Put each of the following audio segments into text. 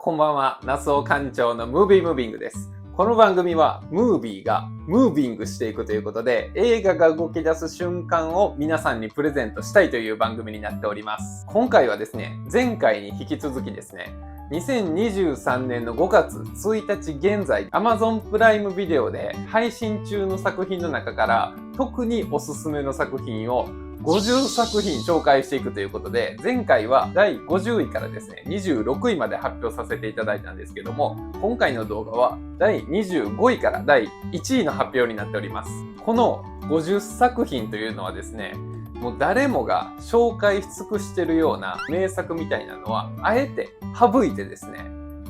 こんばんは、ナスオ館長のムービームービングです。この番組はムービーがムービングしていくということで、映画が動き出す瞬間を皆さんにプレゼントしたいという番組になっております。今回はですね、前回に引き続きですね、2023年の5月1日現在 Amazon プライムビデオで配信中の作品の中から特におすすめの作品を50作品紹介していくということで、前回は第50位からですね、26位まで発表させていただいたんですけども、今回の動画は第25位から第1位の発表になっております。この50作品というのはですね、もう誰もが紹介し尽くしてるような名作みたいなのは、あえて省いてですね、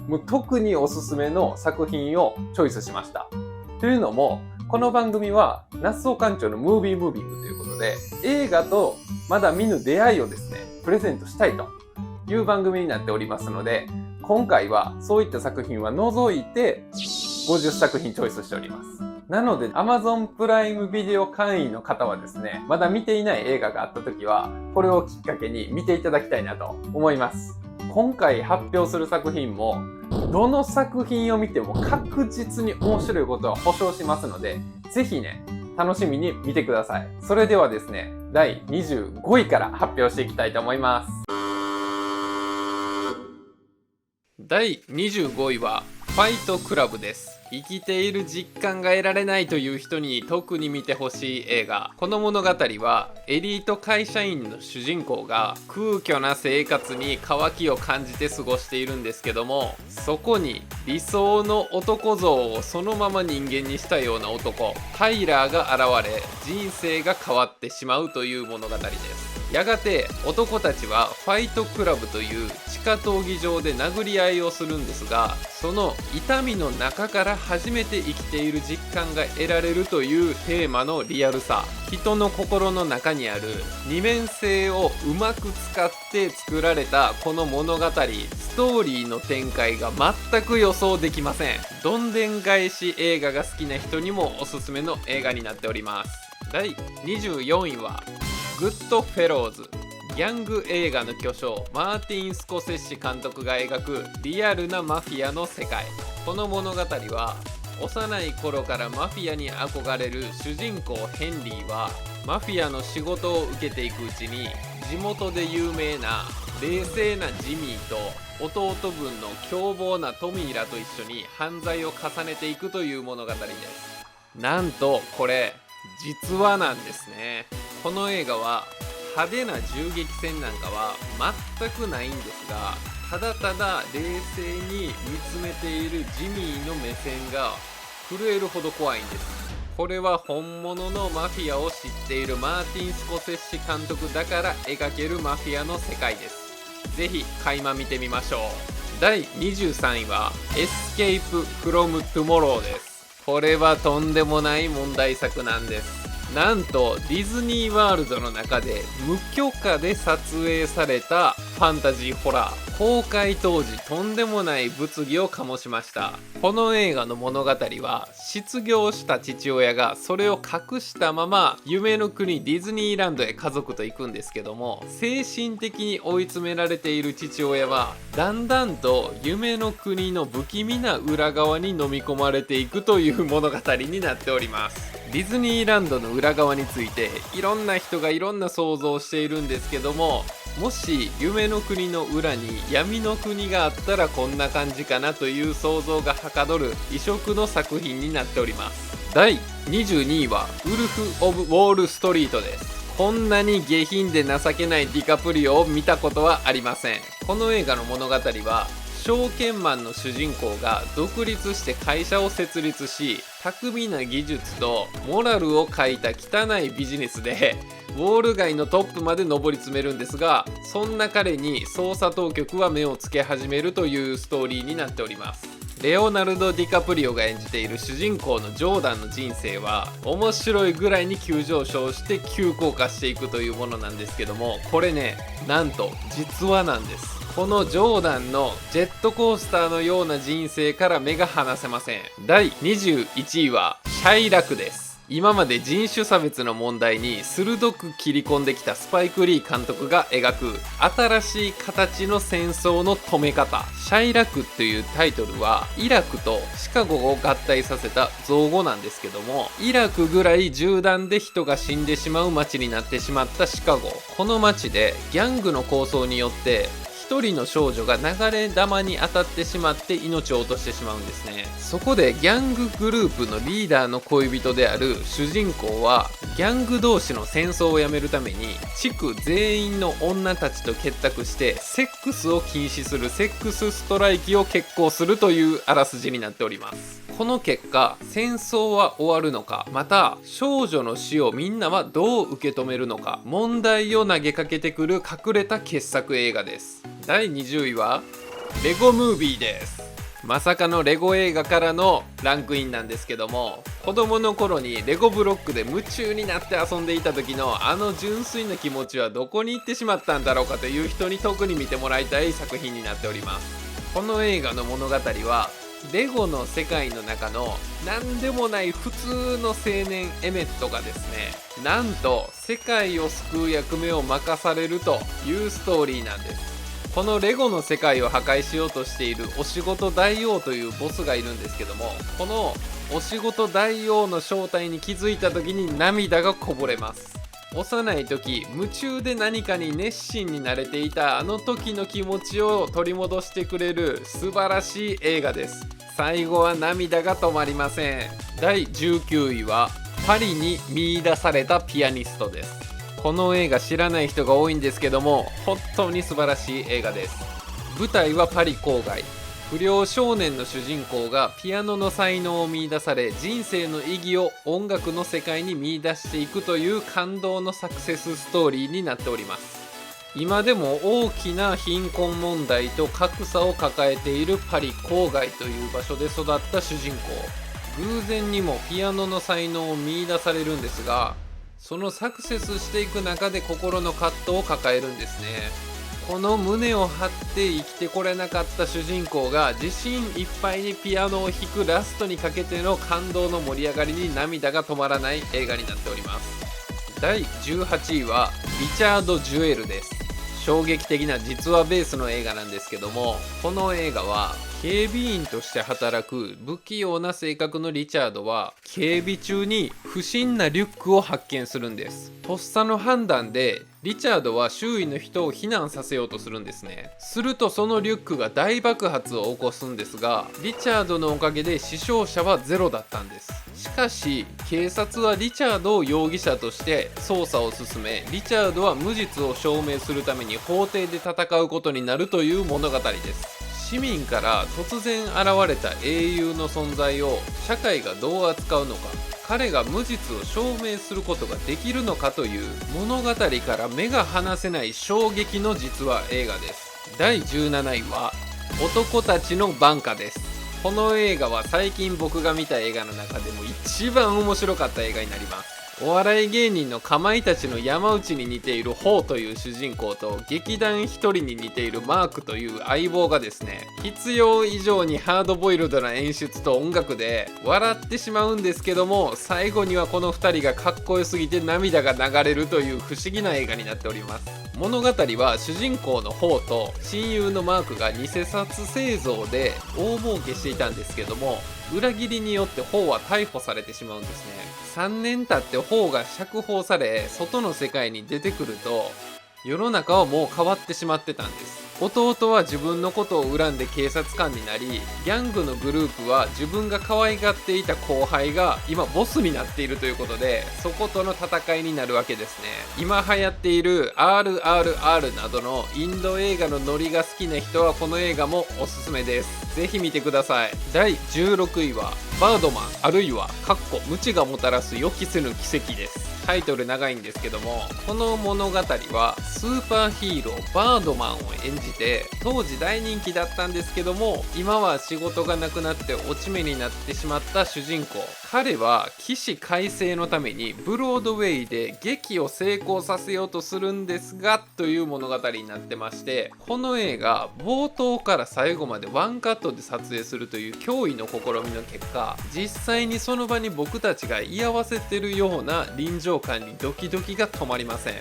もう特におすすめの作品をチョイスしました。というのも、この番組はナスオ館長のムービームービングということで、映画とまだ見ぬ出会いをですね、プレゼントしたいという番組になっておりますので、今回はそういった作品は除いて50作品チョイスしております。なので Amazon プライムビデオ会員の方はですね、まだ見ていない映画があった時は、これをきっかけに見ていただきたいなと思います。今回発表する作品も、どの作品を見ても確実に面白いことは保証しますので、ぜひね、楽しみに見てください。それではですね、第25位から発表していきたいと思います。第25位はファイトクラブです。生きている実感が得られないという人に特に見てほしい映画。この物語はエリート会社員の主人公が空虚な生活に渇きを感じて過ごしているんですけども、そこに理想の男像をそのまま人間にしたような男タイラーが現れ、人生が変わってしまうという物語です。やがて男たちはファイトクラブという地下闘技場で殴り合いをするんですが、その痛みの中から初めて生きている実感が得られるというテーマのリアルさ、人の心の中にある二面性をうまく使って作られたこの物語、ストーリーの展開が全く予想できません。どんでん返し映画が好きな人にもおすすめの映画になっております。第24位はグッドフェローズ。ギャング映画の巨匠マーティン・スコセッシ監督が描くリアルなマフィアの世界。この物語は幼い頃からマフィアに憧れる主人公ヘンリーは、マフィアの仕事を受けていくうちに地元で有名な冷静なジミーと弟分の凶暴なトミーらと一緒に犯罪を重ねていくという物語です。なんとこれ実話なんですね。この映画は派手な銃撃戦なんかは全くないんですが、ただただ冷静に見つめているジミーの目線が震えるほど怖いんです。これは本物のマフィアを知っているマーティン・スコセッシ監督だから描けるマフィアの世界です。ぜひ垣間見てみましょう。第23位はエスケープ・フロム・トゥモローです。これはとんでもない問題作なんです。なんとディズニーワールドの中で無許可で撮影されたファンタジーホラー。公開当時とんでもない物議を醸しました。この映画の物語は失業した父親がそれを隠したまま夢の国ディズニーランドへ家族と行くんですけども、精神的に追い詰められている父親はだんだんと夢の国の不気味な裏側に飲み込まれていくという物語になっております。ディズニーランドの裏側についていろんな人がいろんな想像をしているんですけども、もし夢の国の裏に闇の国があったらこんな感じかなという想像がはかどる異色の作品になっております。第22位はウルフ・オブ・ウォール・ストリートです。こんなに下品で情けないディカプリオを見たことはありません。この映画の物語は証券マンの主人公が独立して会社を設立し、巧みな技術とモラルを欠いた汚いビジネスでウォール街のトップまで上り詰めるんですが、そんな彼に捜査当局は目をつけ始めるというストーリーになっております。レオナルド・ディカプリオが演じている主人公のジョーダンの人生は面白いぐらいに急上昇して急降下していくというものなんですけども、これね、なんと実話なんです。このジョーダンのジェットコースターのような人生から目が離せません。第21位はシャイラクです。今まで人種差別の問題に鋭く切り込んできたスパイク・リー監督が描く新しい形の戦争の止め方。シャイラクというタイトルはイラクとシカゴを合体させた造語なんですけども、イラクぐらい銃弾で人が死んでしまう街になってしまったシカゴ。この街でギャングの抗争によって一人の少女が流れ弾に当たってしまって命を落としてしまうんですね。そこでギャンググループのリーダーの恋人である主人公はギャング同士の戦争をやめるために地区全員の女たちと結託してセックスを禁止するセックスストライキを決行するというあらすじになっております。この結果、戦争は終わるのか、また少女の死をみんなはどう受け止めるのか、問題を投げかけてくる隠れた傑作映画です。第20位はレゴムービーです。まさかのレゴ映画からのランクインなんですけども、子供の頃にレゴブロックで夢中になって遊んでいた時のあの純粋な気持ちはどこに行ってしまったんだろうかという人に特に見てもらいたい作品になっております。この映画の物語はレゴの世界の中の何でもない普通の青年エメットがですね、なんと世界を救う役目を任されるというストーリーなんです。このレゴの世界を破壊しようとしているお仕事大王というボスがいるんですけども、このお仕事大王の正体に気づいた時に涙がこぼれます。幼い時夢中で何かに熱心になれていたあの時の気持ちを取り戻してくれる素晴らしい映画です。最後は涙が止まりません。第19位はパリに見出されたピアニストです。この映画知らない人が多いんですけども、本当に素晴らしい映画です。舞台はパリ郊外。不良少年の主人公がピアノの才能を見出され、人生の意義を音楽の世界に見出していくという感動のサクセスストーリーになっております。今でも大きな貧困問題と格差を抱えているパリ郊外という場所で育った主人公。偶然にもピアノの才能を見出されるんですが、そのサクセスしていく中で心の葛藤を抱えるんですね。この胸を張って生きてこれなかった主人公が自信いっぱいにピアノを弾くラストにかけての感動の盛り上がりに涙が止まらない映画になっております。第18位はリチャード・ジュエルです。衝撃的な実話ベースの映画なんですけども、この映画は警備員として働く不器用な性格のリチャードは警備中に不審なリュックを発見するんです。とっさの判断でリチャードは周囲の人を避難させようとするんですね。するとそのリュックが大爆発を起こすんですが、リチャードのおかげで死傷者はゼロだったんです。しかし警察はリチャードを容疑者として捜査を進め、リチャードは無実を証明するために法廷で戦うことになるという物語です。市民から突然現れた英雄の存在を社会がどう扱うのか、彼が無実を証明することができるのかという物語から目が離せない衝撃の実話映画です。第17位は男たちの挽歌です。この映画は最近僕が見た映画の中でも一番面白かった映画になります。お笑い芸人のかまいたちの山内に似ているホウという主人公と劇団ひとりに似ているマークという相棒がですね、必要以上にハードボイルドな演出と音楽で笑ってしまうんですけども、最後にはこの2人がかっこよすぎて涙が流れるという不思議な映画になっております。物語は主人公のホウと親友のマークが偽札製造で大儲けしていたんですけども、裏切りによってホウは逮捕されてしまうんですね。3年経ってホウが釈放され外の世界に出てくると、世の中はもう変わってしまってたんです。弟は自分のことを恨んで警察官になり、ギャングのグループは自分が可愛がっていた後輩が今ボスになっているということで、そことの戦いになるわけですね。今流行っている RRR などのインド映画のノリが好きな人はこの映画もおすすめです。ぜひ見てください。第16位はバードマンあるいは無知がもたらす予期せぬ奇跡です。タイトル長いんですけども、この物語はスーパーヒーローバードマンを演じて当時大人気だったんですけども、今は仕事がなくなって落ち目になってしまった主人公。彼は起死回生のためにブロードウェイで劇を成功させようとするんですがという物語になってまして、この映画冒頭から最後までワンカットで撮影するという驚異の試みの結果、実際にその場に僕たちが居合わせてるような臨場感にドキドキが止まりません。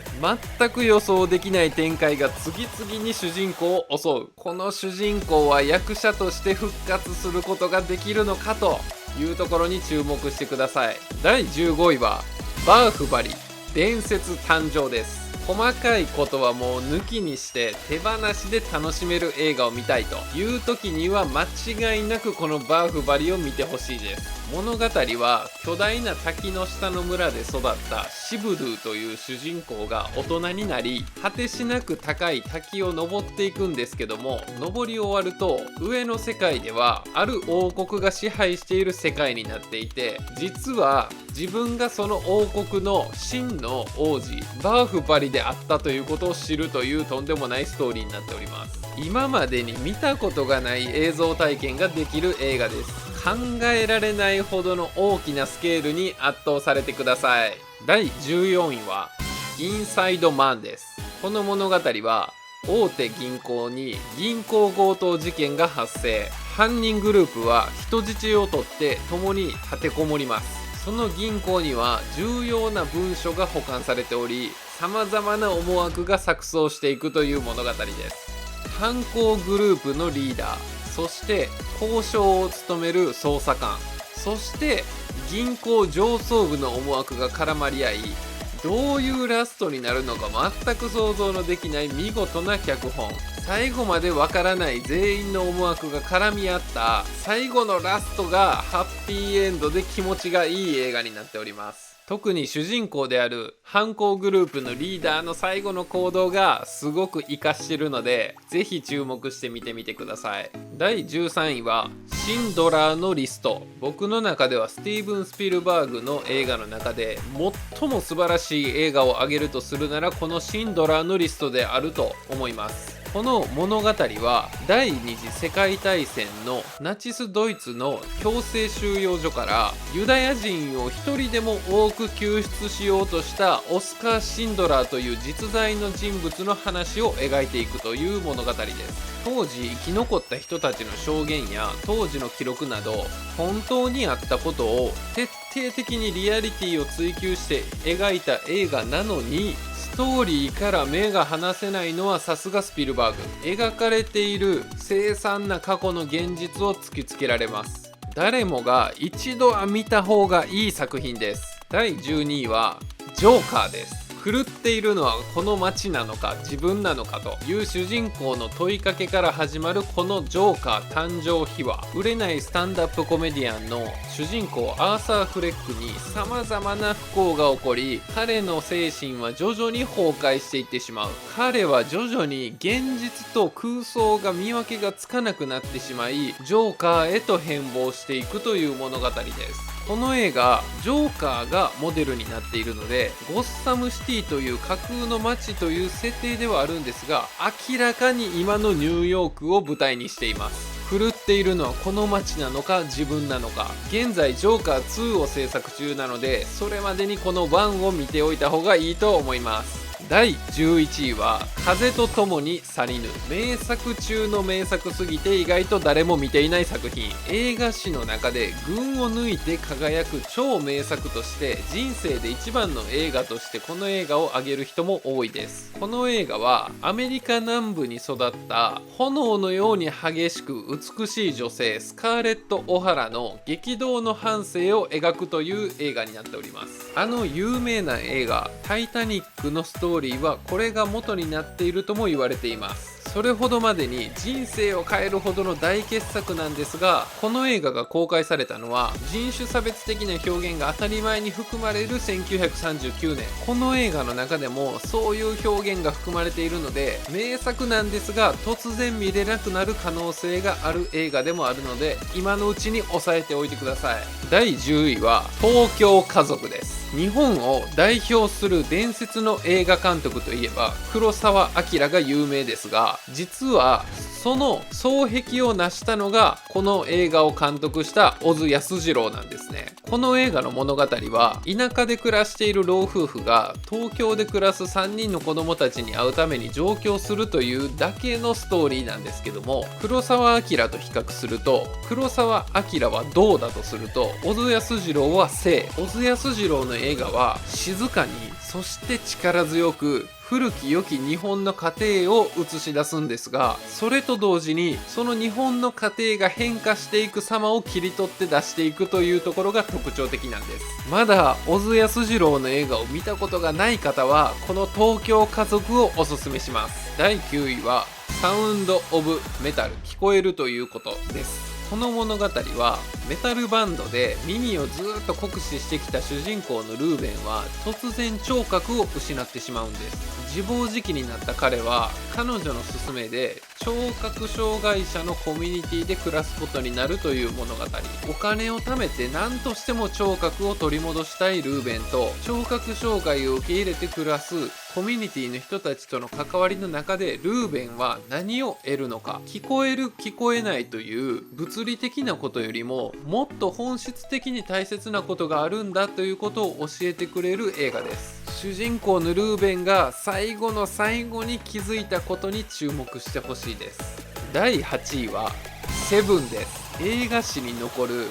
全く予想できない展開が次々に主人公を襲う。この主人公は役者として復活することができるのかというところに注目してください。第15位はバーフバリ伝説誕生です。細かいことはもう抜きにして手放しで楽しめる映画を見たいという時には間違いなくこのバーフバリを見てほしいです。物語は巨大な滝の下の村で育ったシブドゥという主人公が大人になり、果てしなく高い滝を登っていくんですけども、登り終わると上の世界ではある王国が支配している世界になっていて、実は自分がその王国の真の王子バーフバリであったということを知るというとんでもないストーリーになっております。今までに見たことがない映像体験ができる映画です。考えられないほどの大きなスケールに圧倒されてください。第14位はインサイドマンです。この物語は大手銀行に銀行強盗事件が発生。犯人グループは人質を取って共に立てこもります。その銀行には重要な文書が保管されており、様々な思惑が錯綜していくという物語です。犯行グループのリーダー、そして交渉を務める捜査官、そして銀行上層部の思惑が絡まり合い、どういうラストになるのか全く想像のできない見事な脚本。最後までわからない全員の思惑が絡み合った最後のラストがハッピーエンドで気持ちがいい映画になっております。特に主人公である犯行グループのリーダーの最後の行動がすごく活かしてるので、ぜひ注目して見てみてください。第13位はシンドラーのリスト。僕の中ではスティーブン・スピルバーグの映画の中で最も素晴らしい映画を挙げるとするなら、このシンドラーのリストであると思います。この物語は第二次世界大戦のナチスドイツの強制収容所からユダヤ人を一人でも多く救出しようとしたオスカー・シンドラーという実在の人物の話を描いていくという物語です。当時生き残った人たちの証言や当時の記録など本当にあったことを徹底的にリアリティを追求して描いた映画なのに、ストーリーから目が離せないのはさすがスピルバーグ。描かれている凄惨な過去の現実を突きつけられます。誰もが一度は見た方がいい作品です。第12位はジョーカーです。狂っているのはこの街なのか自分なのかという主人公の問いかけから始まるこのジョーカー誕生秘話。売れないスタンダップコメディアンの主人公アーサー・フレックに様々な不幸が起こり、彼の精神は徐々に崩壊していってしまう。彼は徐々に現実と空想が見分けがつかなくなってしまい、ジョーカーへと変貌していくという物語です。この映画ジョーカーがモデルになっているので、ゴッサムシティという架空の街という設定ではあるんですが、明らかに今のニューヨークを舞台にしています。狂っているのはこの街なのか自分なのか。現在ジョーカー2を制作中なので、それまでにこの1を見ておいた方がいいと思います。第11位は風と共に去りぬ。名作中の名作すぎて意外と誰も見ていない作品。映画史の中で群を抜いて輝く超名作として、人生で一番の映画としてこの映画を挙げる人も多いです。この映画はアメリカ南部に育った炎のように激しく美しい女性スカーレット・オハラの激動の半生を描くという映画になっております。あの有名な映画タイタニックのストーリーはこれが元になっているとも言われています。それほどまでに人生を変えるほどの大傑作なんですが、この映画が公開されたのは人種差別的な表現が当たり前に含まれる1939年。この映画の中でもそういう表現が含まれているので、名作なんですが突然見れなくなる可能性がある映画でもあるので、今のうちに押さえておいてください。第10位は東京家族です。日本を代表する伝説の映画監督といえば黒澤明が有名ですが、実はその双璧を成したのがこの映画を監督した小津安二郎なんですね。この映画の物語は田舎で暮らしている老夫婦が東京で暮らす3人の子供たちに会うために上京するというだけのストーリーなんですけども、黒澤明と比較すると黒澤明は銅だとすると小津安二郎は正。小津安二郎の映画は静かにそして力強く古き良き日本の家庭を映し出すんですが、それと同時にその日本の家庭が変化していく様を切り取って出していくというところが特徴的なんです。まだ小津安二郎の映画を見たことがない方はこの東京家族をおすすめします。第9位はサウンド・オブ・メタル、聞こえるということです。この物語はメタルバンドで耳をずっと酷使してきた主人公のルーベンは突然聴覚を失ってしまうんです。自暴自棄になった彼は彼女の勧めで聴覚障害者のコミュニティで暮らすことになるという物語。お金を貯めて何としても聴覚を取り戻したいルーベンと聴覚障害を受け入れて暮らすコミュニティの人たちとの関わりの中でルーベンは何を得るのか。聞こえる聞こえないという物理的なことよりももっと本質的に大切なことがあるんだということを教えてくれる映画です。主人公のルーベンが最後の最後に気づいたことに注目してほしいです。第8位はセブンです。映画史に残る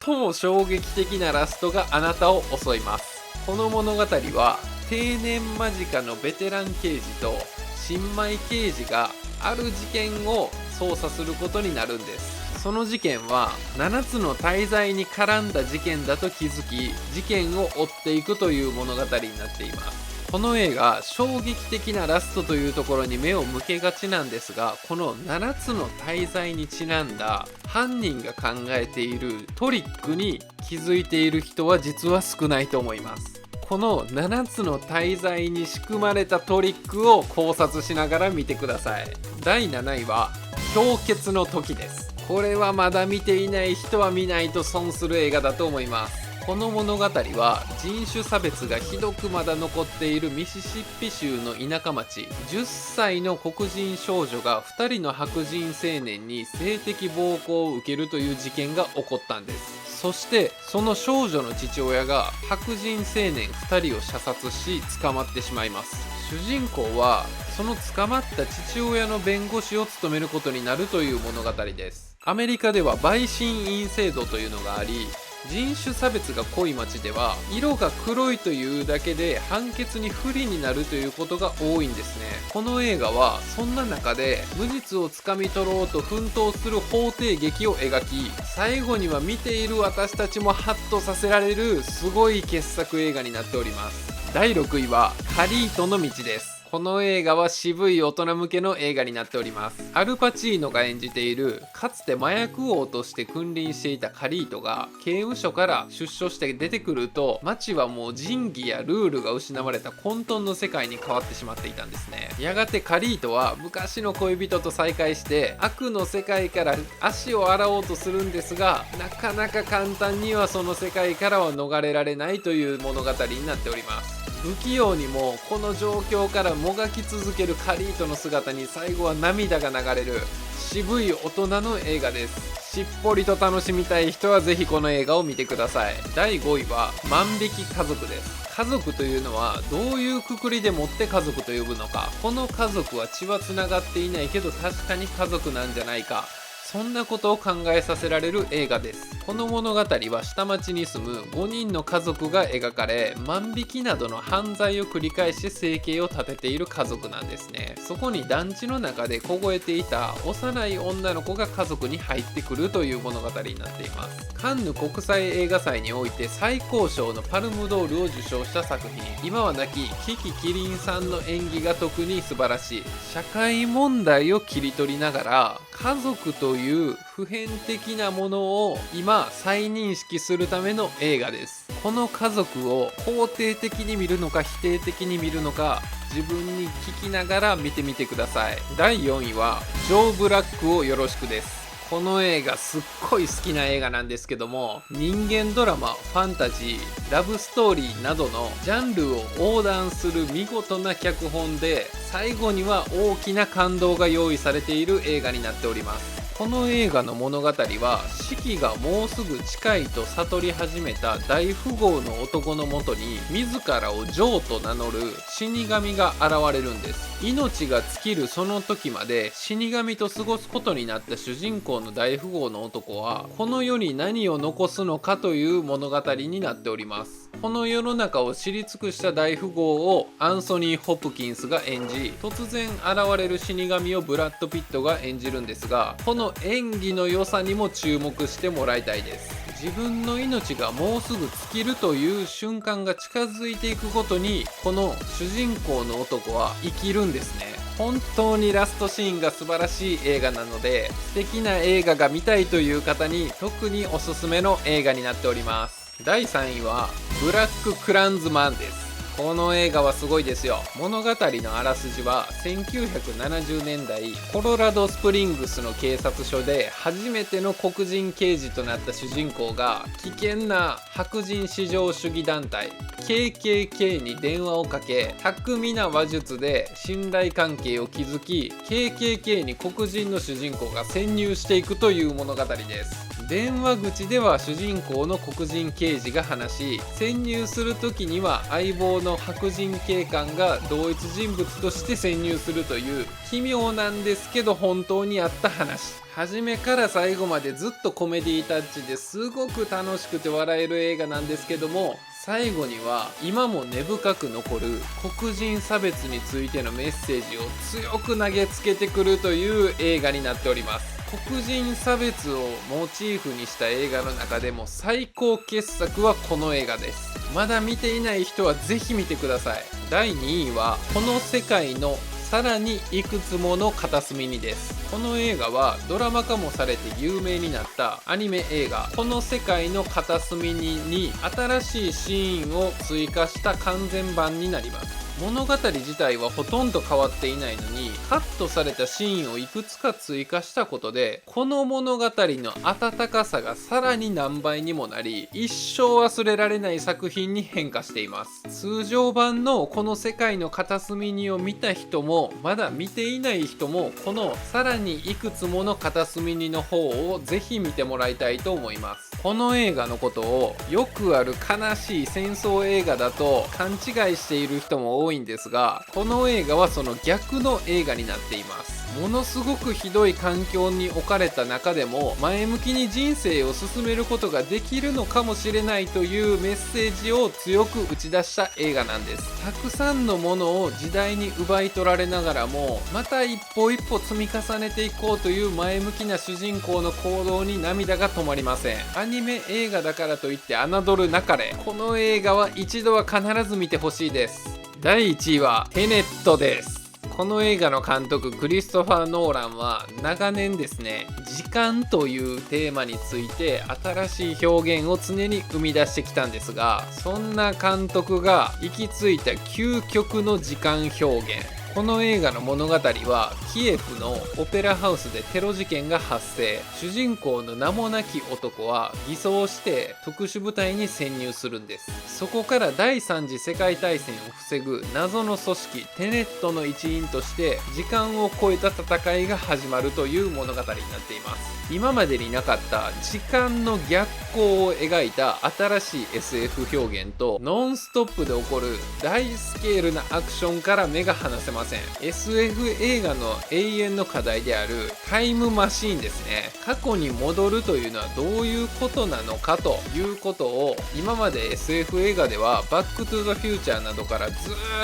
最も衝撃的なラストがあなたを襲います。この物語は定年間近のベテラン刑事と新米刑事がある事件を捜査することになるんです。その事件は7つの大罪に絡んだ事件だと気づき事件を追っていくという物語になっています。この映画衝撃的なラストというところに目を向けがちなんですが、この7つの大罪にちなんだ犯人が考えているトリックに気づいている人は実は少ないと思います。この7つの大罪に仕組まれたトリックを考察しながら見てください。第7位は氷結の時です。これはまだ見ていない人は見ないと損する映画だと思います。この物語は人種差別がひどくまだ残っているミシシッピ州の田舎町、10歳の黒人少女が2人の白人青年に性的暴行を受けるという事件が起こったんです。そしてその少女の父親が白人青年2人を射殺し捕まってしまいます。主人公はその捕まった父親の弁護士を務めることになるという物語です。アメリカでは陪審員制度というのがあり、人種差別が濃い町では色が黒いというだけで判決に不利になるということが多いんですね。この映画はそんな中で無実をつかみ取ろうと奮闘する法廷劇を描き、最後には見ている私たちもハッとさせられるすごい傑作映画になっております。第6位はカリートの道です。この映画は渋い大人向けの映画になっております。アルパチーノが演じているかつて麻薬王として君臨していたカリートが刑務所から出所して出てくると、街はもう仁義やルールが失われた混沌の世界に変わってしまっていたんですね。やがてカリートは昔の恋人と再会して悪の世界から足を洗おうとするんですが、なかなか簡単にはその世界からは逃れられないという物語になっております。不器用にもこの状況からもがき続けるカリートの姿に最後は涙が流れる渋い大人の映画です。しっぽりと楽しみたい人はぜひこの映画を見てください。第5位は万引き家族です。家族というのはどういうくくりでもって家族と呼ぶのか。この家族は血はつながっていないけど確かに家族なんじゃないか、そんなことを考えさせられる映画です。この物語は下町に住む5人の家族が描かれ、万引きなどの犯罪を繰り返し生計を立てている家族なんですね。そこに団地の中で凍えていた幼い女の子が家族に入ってくるという物語になっています。カンヌ国際映画祭において最高賞のパルムドールを受賞した作品。今は亡きキキキリンさんの演技が特に素晴らしい。社会問題を切り取りながら家族という普遍的なものを今再認識するための映画です。この家族を肯定的に見るのか否定的に見るのか自分に聞きながら見てみてください。第4位はジョー・ブラックをよろしくです。この映画すっごい好きな映画なんですけども、人間ドラマ、ファンタジー、ラブストーリーなどのジャンルを横断する見事な脚本で、最後には大きな感動が用意されている映画になっております。この映画の物語は、死期がもうすぐ近いと悟り始めた大富豪の男のもとに自らをジョーと名乗る死神が現れるんです。命が尽きるその時まで死神と過ごすことになった主人公の大富豪の男は、この世に何を残すのかという物語になっております。この世の中を知り尽くした大富豪をアンソニー・ホプキンスが演じ、突然現れる死神をブラッド・ピットが演じるんですが、この演技の良さにも注目してもらいたいです。自分の命がもうすぐ尽きるという瞬間が近づいていくごとに、この主人公の男は生きるんですね。本当にラストシーンが素晴らしい映画なので、素敵な映画が見たいという方に特におすすめの映画になっております。第3位はブラック・クランズマンです。この映画はすごいですよ。物語のあらすじは、1970年代コロラドスプリングスの警察署で初めての黒人刑事となった主人公が、危険な白人至上主義団体 KKK に電話をかけ、巧みな話術で信頼関係を築き、 KKK に黒人の主人公が潜入していくという物語です。電話口では主人公の黒人刑事が話し、潜入する時には相棒の白人警官が同一人物として潜入するという奇妙なんですけど本当にあった話。初めから最後までずっとコメディタッチですごく楽しくて笑える映画なんですけども、最後には今も根深く残る黒人差別についてのメッセージを強く投げつけてくるという映画になっております。黒人差別をモチーフにした映画の中でも最高傑作はこの映画です。まだ見ていない人はぜひ見てください。第2位はこの世界のさらにいくつもの片隅にです。この映画はドラマ化もされて有名になったアニメ映画この世界の片隅に新しいシーンを追加した完全版になります。物語自体はほとんど変わっていないのに、カットされたシーンをいくつか追加したことで、この物語の温かさがさらに何倍にもなり、一生忘れられない作品に変化しています。通常版のこの世界の片隅にを見た人も、まだ見ていない人も、このさらにいくつもの片隅にの方をぜひ見てもらいたいと思います。この映画のことをよくある悲しい戦争映画だと勘違いしている人も多いんですが、この映画はその逆の映画になっています。ものすごくひどい環境に置かれた中でも前向きに人生を進めることができるのかもしれないというメッセージを強く打ち出した映画なんです。たくさんのものを時代に奪い取られながらも、また一歩一歩積み重ねていこうという前向きな主人公の行動に涙が止まりません。アニメ映画だからといって侮るなかれ、この映画は一度は必ず見てほしいです。第1位はテネットです。この映画の監督クリストファー・ノーランは長年ですね、時間というテーマについて新しい表現を常に生み出してきたんですが、そんな監督が行き着いた究極の時間表現。この映画の物語はキエフのオペラハウスでテロ事件が発生。主人公の名もなき男は偽装して特殊部隊に潜入するんです。そこから第三次世界大戦を防ぐ謎の組織テネットの一員として時間を超えた戦いが始まるという物語になっています。今までになかった時間の逆行を描いた新しい SF 表現とノンストップで起こる大スケールなアクションから目が離せません。SF 映画の永遠の課題であるタイムマシーンですね。過去に戻るというのはどういうことなのかということを今まで SF 映画ではバックトゥザフューチャーなどからず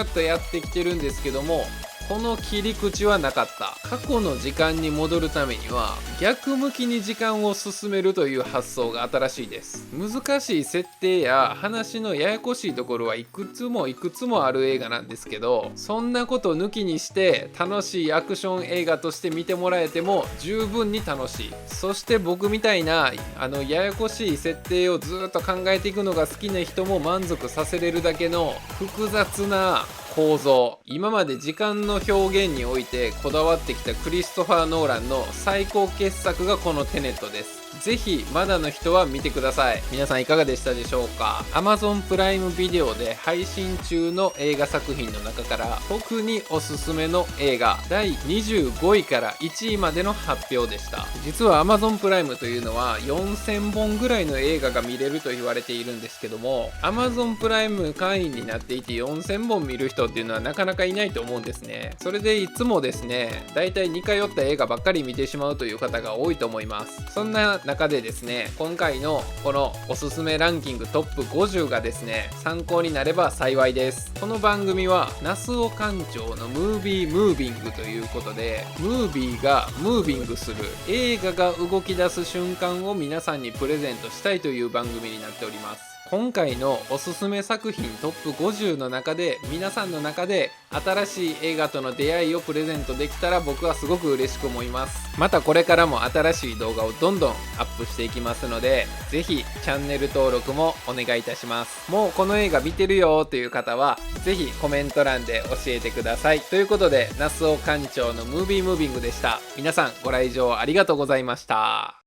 ーっとやってきてるんですけども、この切り口はなかった。過去の時間に戻るためには逆向きに時間を進めるという発想が新しいです。難しい設定や話のややこしいところはいくつもある映画なんですけど、そんなこと抜きにして楽しいアクション映画として見てもらえても十分に楽しい。そして僕みたいなややこしい設定をずっと考えていくのが好きな人も満足させれるだけの複雑な構造、今まで時間の表現においてこだわってきたクリストファー・ノーランの最高傑作がこのテネットです。ぜひまだの人は見てください。皆さんいかがでしたでしょうか。 Amazon プライムビデオで配信中の映画作品の中から特におすすめの映画第25位から1位までの発表でした。実は Amazon プライムというのは4000本ぐらいの映画が見れると言われているんですけども、 Amazon プライム会員になっていて4000本見る人っていうのはなかなかいないと思うんですね。それでいつもですね、だいたい似通った映画ばっかり見てしまうという方が多いと思います。そんな中でですね、今回のこのおすすめランキングトップ50がですね、参考になれば幸いです。この番組は那須尾館長のムービームービングということで、ムービーがムービングする、映画が動き出す瞬間を皆さんにプレゼントしたいという番組になっております。今回のおすすめ作品トップ50の中で、皆さんの中で新しい映画との出会いをプレゼントできたら僕はすごく嬉しく思います。またこれからも新しい動画をどんどんアップしていきますので、ぜひチャンネル登録もお願いいたします。もうこの映画見てるよという方はぜひコメント欄で教えてください。ということで、那須尾館長のムービームービングでした。皆さんご来場ありがとうございました。